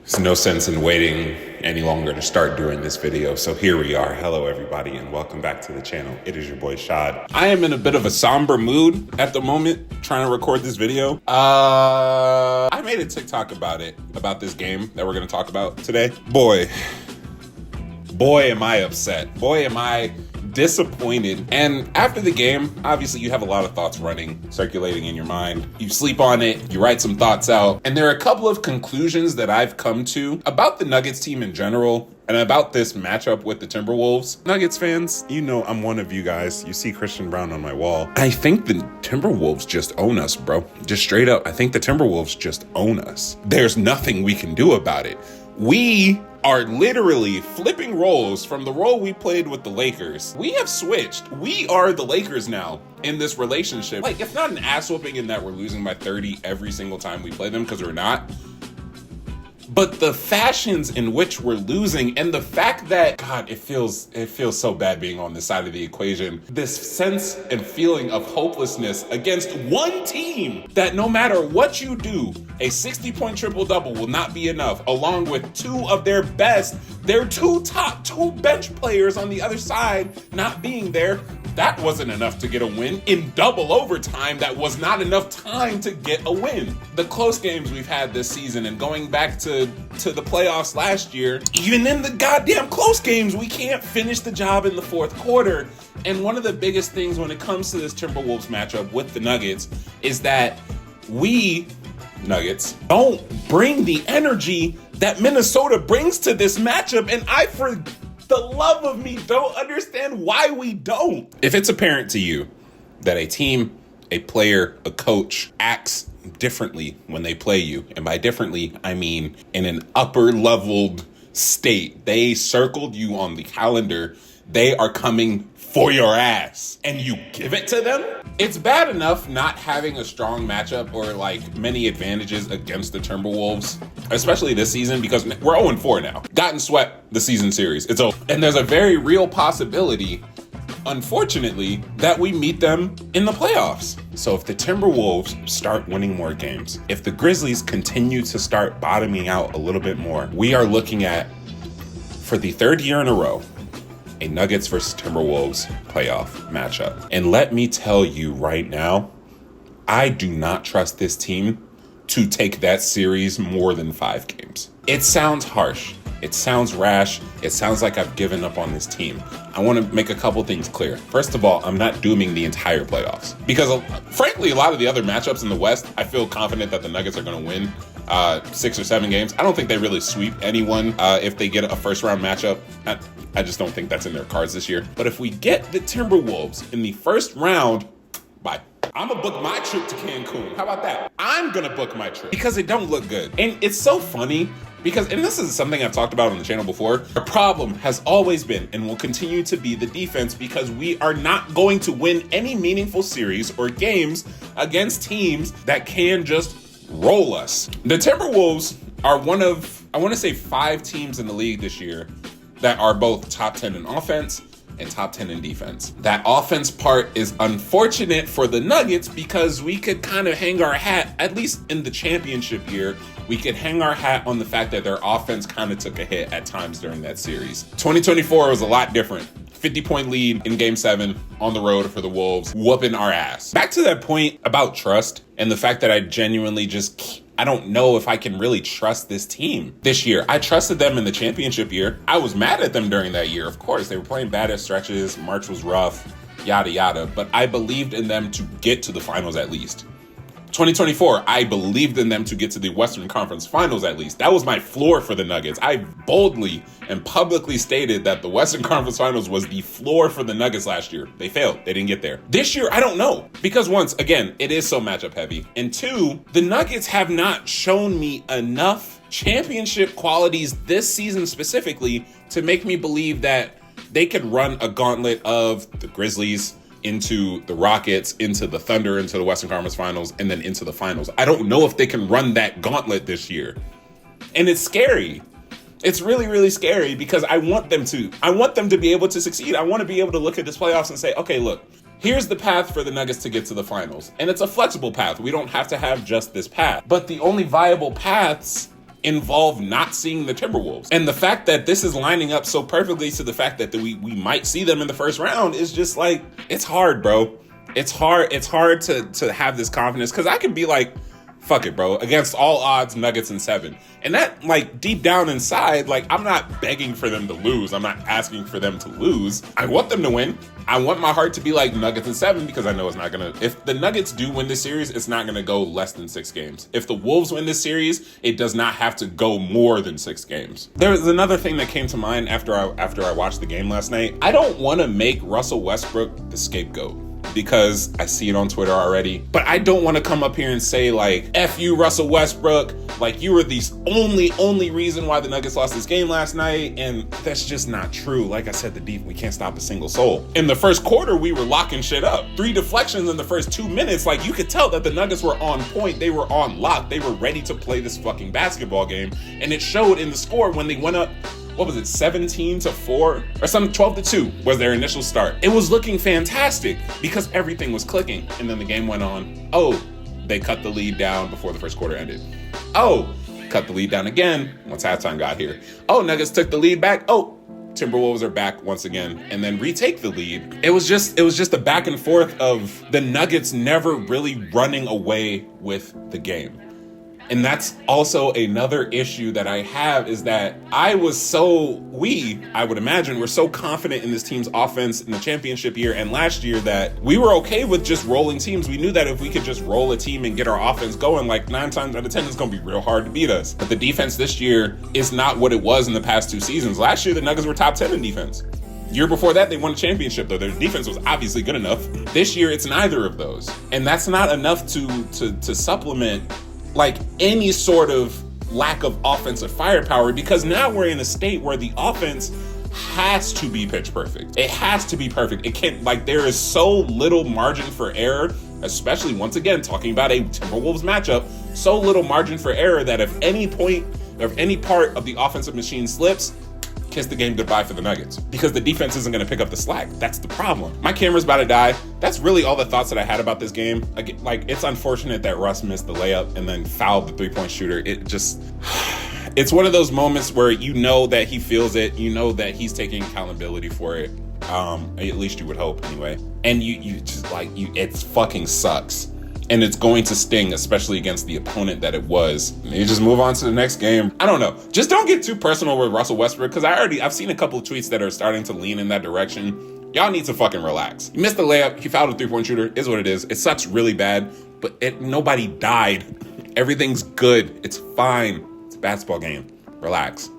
There's no sense in waiting any longer to start doing this video, so here we are. Hello everybody and welcome back to the channel. It is your boy Shad. I am in a bit of a somber mood at the moment trying to record this video. I made a TikTok about this game that we're gonna talk about today. Boy am I upset. Boy am I disappointed. And after the game, obviously you have a lot of thoughts circulating in your mind. You sleep on it, you write some thoughts out, and there are a couple of conclusions that I've come to about the Nuggets team in general and about this matchup with the Timberwolves. Nuggets fans, you know I'm one of you guys. You see Christian Brown on my wall. I think the Timberwolves just own us, bro. Just straight up, I think the Timberwolves just own us. There's nothing we can do about it. We are literally flipping roles from the role we played with the Lakers. We have switched. We are the Lakers now in this relationship. Like, it's not an ass whooping in that we're losing by 30 every single time we play them, because we're not. But the fashions in which we're losing and the fact that, God, it feels so bad being on this side of the equation. This sense and feeling of hopelessness against one team that no matter what you do, a 60-point triple-double will not be enough, along with two of their best, their two bench players on the other side not being there. That wasn't enough to get a win. In double overtime, that was not enough time to get a win. The close games we've had this season and going back to the playoffs last year, even in the goddamn close games, we can't finish the job in the fourth quarter. And one of the biggest things when it comes to this Timberwolves matchup with the Nuggets is that we, Nuggets, don't bring the energy that Minnesota brings to this matchup. And I, for the love of me, don't understand why we don't. If it's apparent to you that a team, a player, a coach acts differently when they play you, and by differently, I mean in an upper leveled state, they circled you on the calendar, they are coming for your ass, and you give it to them? It's bad enough not having a strong matchup or like many advantages against the Timberwolves, especially this season, because we're 0-4 now. Gotten swept the season series. It's over. And there's a very real possibility, unfortunately, that we meet them in the playoffs. So if the Timberwolves start winning more games, if the Grizzlies continue to start bottoming out a little bit more, we are looking at, for the third year in a row, a Nuggets versus Timberwolves playoff matchup. And let me tell you right now, I do not trust this team to take that series more than 5 games. It sounds harsh. It sounds rash. It sounds like I've given up on this team. I want to make a couple things clear. First of all, I'm not dooming the entire playoffs because, frankly, a lot of the other matchups in the West, I feel confident that the Nuggets are going to win 6 or 7 games. I don't think they really sweep anyone if they get a first round matchup. I just don't think that's in their cards this year. But if we get the Timberwolves in the first round, bye. I'm gonna book my trip to Cancun. How about that? I'm gonna book my trip because it don't look good. And it's so funny because, and this is something I've talked about on the channel before, the problem has always been and will continue to be the defense, because we are not going to win any meaningful series or games against teams that can just roll us. The Timberwolves are one of, I want to say, 5 teams in the league this year that are both top 10 in offense and top 10 in defense. That offense part is unfortunate for the Nuggets because we could kind of hang our hat, at least in the championship year, we could hang our hat on the fact that their offense kind of took a hit at times during that series. 2024 was a lot different. 50-point lead in Game 7 on the road for the Wolves, whooping our ass. Back to that point about trust and the fact that I genuinely I don't know if I can really trust this team this year. I trusted them in the championship year. I was mad at them during that year. Of course, they were playing bad at stretches. March was rough, yada, yada. But I believed in them to get to the finals at least. 2024, I believed in them to get to the Western Conference Finals at least. That was my floor for the Nuggets. I boldly and publicly stated that the Western Conference Finals was the floor for the Nuggets last year. They failed. They didn't get there. This year, I don't know. Because once, again, it is so matchup heavy. And 2, the Nuggets have not shown me enough championship qualities this season specifically to make me believe that they could run a gauntlet of the Grizzlies into the Rockets, into the Thunder, into the Western Conference Finals, and then into the finals. I don't know if they can run that gauntlet this year. And it's scary. It's really, really scary because I want them to. I want them to be able to succeed. I want to be able to look at this playoffs and say, okay, look, here's the path for the Nuggets to get to the finals. And it's a flexible path. We don't have to have just this path. But the only viable paths involve not seeing the Timberwolves. And the fact that this is lining up so perfectly to the fact that we might see them in the first round is just like, it's hard, bro. It's hard to have this confidence, because I can be like, fuck it, bro. Against all odds, Nuggets in 7. And that, like, deep down inside, like, I'm not begging for them to lose. I'm not asking for them to lose. I want them to win. I want my heart to be like Nuggets in 7, because I know it's not going to... If the Nuggets do win this series, it's not going to go less than 6 games. If the Wolves win this series, it does not have to go more than 6 games. There's another thing that came to mind after I watched the game last night. I don't want to make Russell Westbrook the scapegoat, because I see it on Twitter already. But I don't want to come up here and say, like, F you, Russell Westbrook. Like, you were the only reason why the Nuggets lost this game last night. And that's just not true. Like I said, we can't stop a single soul. In the first quarter, we were locking shit up. 3 deflections in the first 2 minutes. Like, you could tell that the Nuggets were on point. They were on lock. They were ready to play this fucking basketball game. And it showed in the score when they went up, what was it, 17-4 or something, 12-2 was their initial start. It was looking fantastic because everything was clicking. And then the game went on. Oh, they cut the lead down before the first quarter ended. Oh, cut the lead down again once halftime got here. Oh, Nuggets took the lead back. Oh, Timberwolves are back once again and then retake the lead. It was just a back and forth of the Nuggets never really running away with the game. And that's also another issue that I have, is that I would imagine, we're so confident in this team's offense in the championship year and last year that we were okay with just rolling teams. We knew that if we could just roll a team and get our offense going, like 9 times out of 10, it's going to be real hard to beat us. But the defense this year is not what it was in the past 2 seasons. Last year, the Nuggets were top 10 in defense. Year before that, they won a championship, though. Their defense was obviously good enough. This year, it's neither of those. And that's not enough to supplement like any sort of lack of offensive firepower, because now we're in a state where the offense has to be pitch perfect. It has to be perfect. It can't, like, there is so little margin for error, especially once again, talking about a Timberwolves matchup, so little margin for error that if any point of any part of the offensive machine slips, kiss the game goodbye for the Nuggets, because the defense isn't going to pick up the slack. That's the problem. My camera's about to die. That's really all the thoughts that I had about this game. Like, it's unfortunate that Russ missed the layup and then fouled the 3-point shooter. It's one of those moments where you know that he feels it. You know that he's taking accountability for it. At least you would hope anyway. And you just like, it fucking sucks. And it's going to sting, especially against the opponent that it was. Maybe just move on to the next game. I don't know. Just don't get too personal with Russell Westbrook, because I've seen a couple of tweets that are starting to lean in that direction. Y'all need to fucking relax. He missed the layup. He fouled a 3-point shooter. Is what it is. It sucks really bad, but nobody died. Everything's good. It's fine. It's a basketball game. Relax.